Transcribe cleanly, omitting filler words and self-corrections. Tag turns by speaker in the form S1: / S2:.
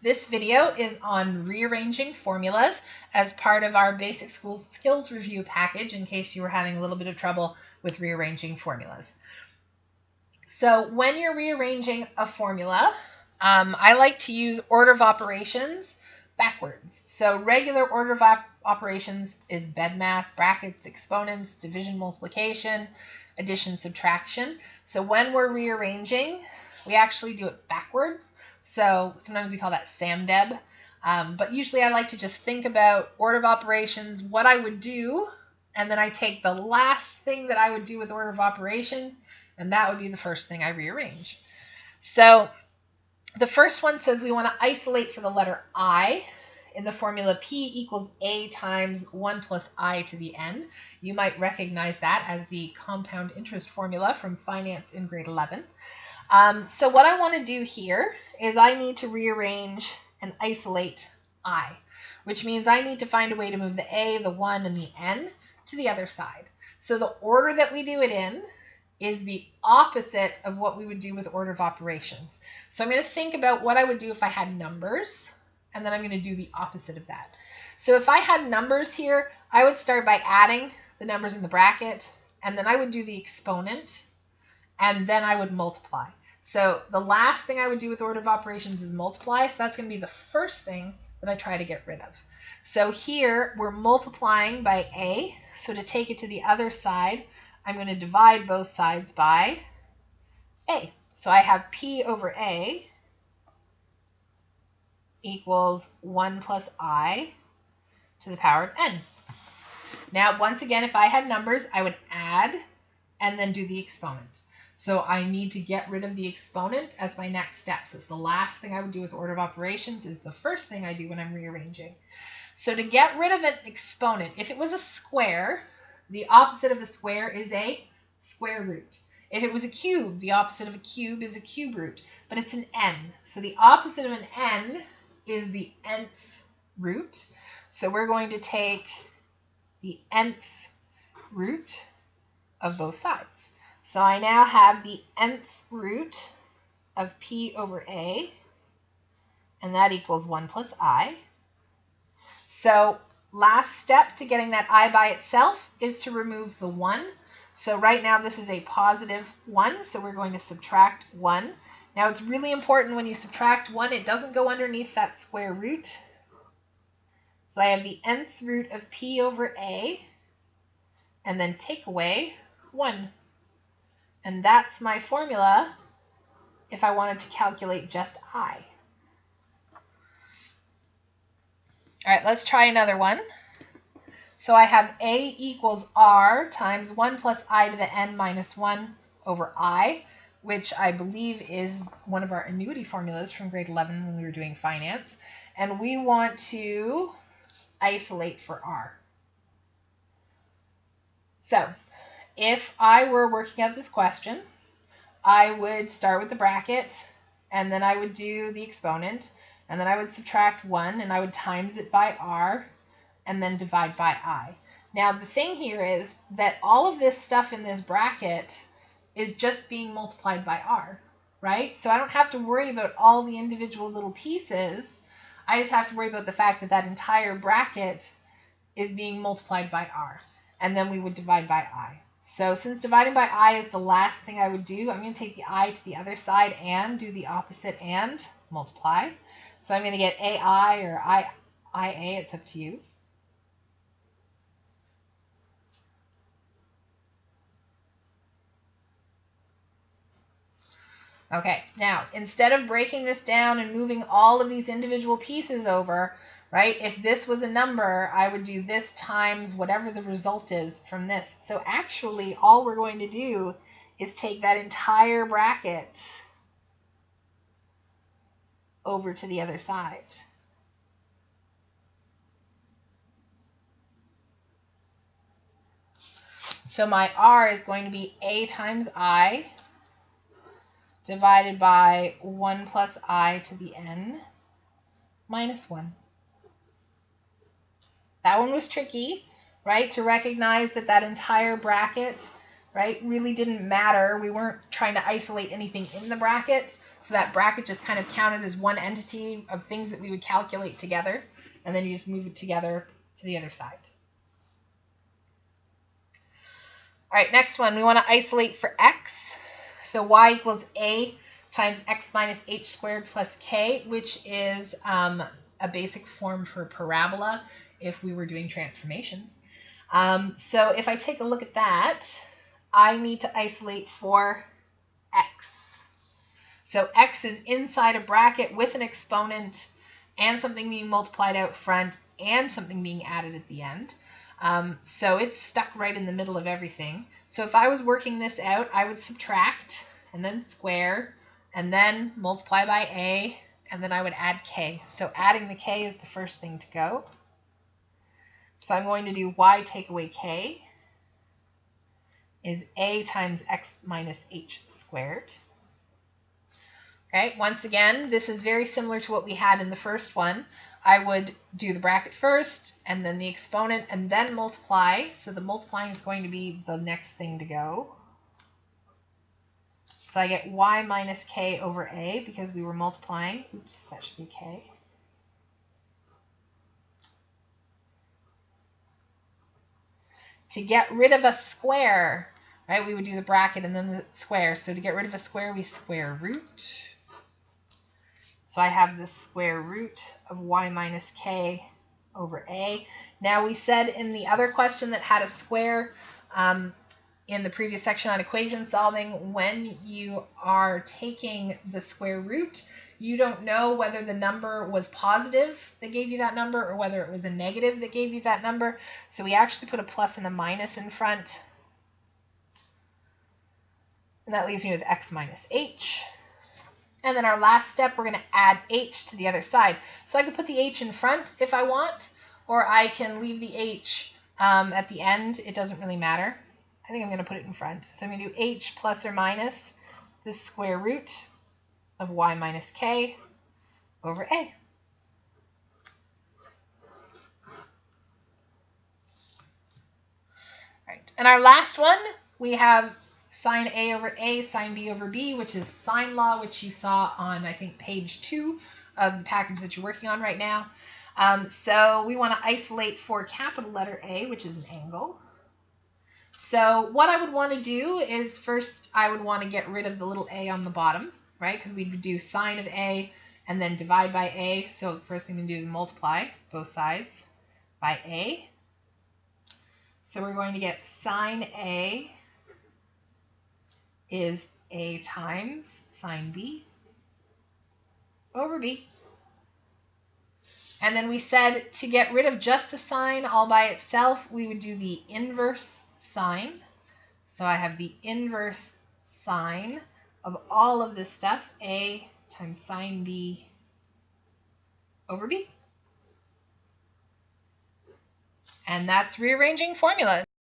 S1: This video is on rearranging formulas as part of our basic school skills review package in case you were having a little bit of trouble with rearranging formulas. So when you're rearranging a formula, I like to use order of operations backwards. So regular order of operations is BEDMAS, brackets, exponents, division, multiplication, addition, subtraction. So when we're rearranging, we actually do it backwards. So sometimes we call that SAMDEB. But usually I like to just think about order of operations, what I would do, and then I take the last thing that I would do with order of operations, and that would be the first thing I rearrange. So the first one says we want to isolate for the letter I in the formula P equals A times 1 plus I to the n. You might recognize that as the compound interest formula from finance in grade 11. So what I want to do here is I need to rearrange and isolate I, which means I need to find a way to move the A, the 1, and the n to the other side. So the order that we do it in is the opposite of what we would do with order of operations. So I'm going to think about what I would do if I had numbers, and then I'm going to do the opposite of that. So if I had numbers here, I would start by adding the numbers in the bracket, and then I would do the exponent, and then I would multiply. So the last thing I would do with order of operations is multiply, so that's going to be the first thing that I try to get rid of. So here we're multiplying by A, so to take it to the other side, I'm going to divide both sides by A. So I have P over A equals 1 plus I to the power of n. Now, once again, if I had numbers, I would add and then do the exponent. So I need to get rid of the exponent as my next step. So it's the last thing I would do with order of operations is the first thing I do when I'm rearranging. So to get rid of an exponent, if it was a square, the opposite of a square is a square root. If it was a cube, the opposite of a cube is a cube root, but it's an n. So the opposite of an n is the nth root. So we're going to take the nth root of both sides. So I now have the nth root of P over A, and that equals 1 plus I. So last step to getting that I by itself is to remove the 1. So right now this is a positive 1, so we're going to subtract 1. Now it's really important when you subtract 1, it doesn't go underneath that square root. So I have the nth root of P over A, and then take away 1. And that's my formula if I wanted to calculate just I. All right, let's try another one. So I have A equals R times 1 plus I to the n minus 1 over I, which I believe is one of our annuity formulas from grade 11 when we were doing finance. And we want to isolate for R. So if I were working out this question, I would start with the bracket, and then I would do the exponent, and then I would subtract 1, and I would times it by R, and then divide by I. Now, the thing here is that all of this stuff in this bracket is just being multiplied by R, right? So I don't have to worry about all the individual little pieces. I just have to worry about the fact that that entire bracket is being multiplied by R, and then we would divide by I. So since dividing by I is the last thing I would do, I'm going to take the I to the other side and do the opposite and multiply. So I'm going to get AI or IA, it's up to you. Okay, now instead of breaking this down and moving all of these individual pieces over, right, if this was a number, I would do this times whatever the result is from this. So actually, all we're going to do is take that entire bracket over to the other side. So my R is going to be A times I divided by 1 plus I to the n minus 1. That one was tricky, right, to recognize that that entire bracket, right, really didn't matter. We weren't trying to isolate anything in the bracket. So that bracket just kind of counted as one entity of things that we would calculate together, and then you just move it together to the other side. All right, next one, we want to isolate for x. So y equals a times x minus h squared plus k, which is a basic form for parabola if we were doing transformations. So if I take a look at that, I need to isolate for x. So x is inside a bracket with an exponent and something being multiplied out front and something being added at the end. So it's stuck right in the middle of everything. So if I was working this out, I would subtract and then square and then multiply by a, and then I would add k. So adding the k is the first thing to go. So I'm going to do y take away k is a times x minus h squared. Okay, once again, this is very similar to what we had in the first one. I would do the bracket first, and then the exponent, and then multiply. So the multiplying is going to be the next thing to go. So I get y minus k over a because we were multiplying. Oops, that should be k. To get rid of a square, right, we would do the bracket and then the square. So to get rid of a square, we square root. So I have the square root of y minus k over a. Now we said in the other question that had a square in the previous section on equation solving, when you are taking the square root, you don't know whether the number was positive that gave you that number or whether it was a negative that gave you that number. So we actually put a plus and a minus in front. And that leaves me with x minus h. And then our last step, we're going to add h to the other side. So I could put the h in front if I want, or I can leave the h at the end. It doesn't really matter. I think I'm going to put it in front. So I'm going to do h plus or minus the square root of y minus k over a. Right. And our last one, we have sine a over a, sine b over b, which is sine law, which you saw on, I think, page 2 of the package that you're working on right now. So we want to isolate for capital letter A, which is an angle. So what I would want to do is first I would want to get rid of the little a on the bottom, right? Because we would do sine of a and then divide by a. So the first thing we do is multiply both sides by a. So we're going to get sine a is a times sine b over b. And then we said to get rid of just a sine all by itself, we would do the inverse sine. So I have the inverse sine of all of this stuff, a times sine b over b. And that's rearranging formulas.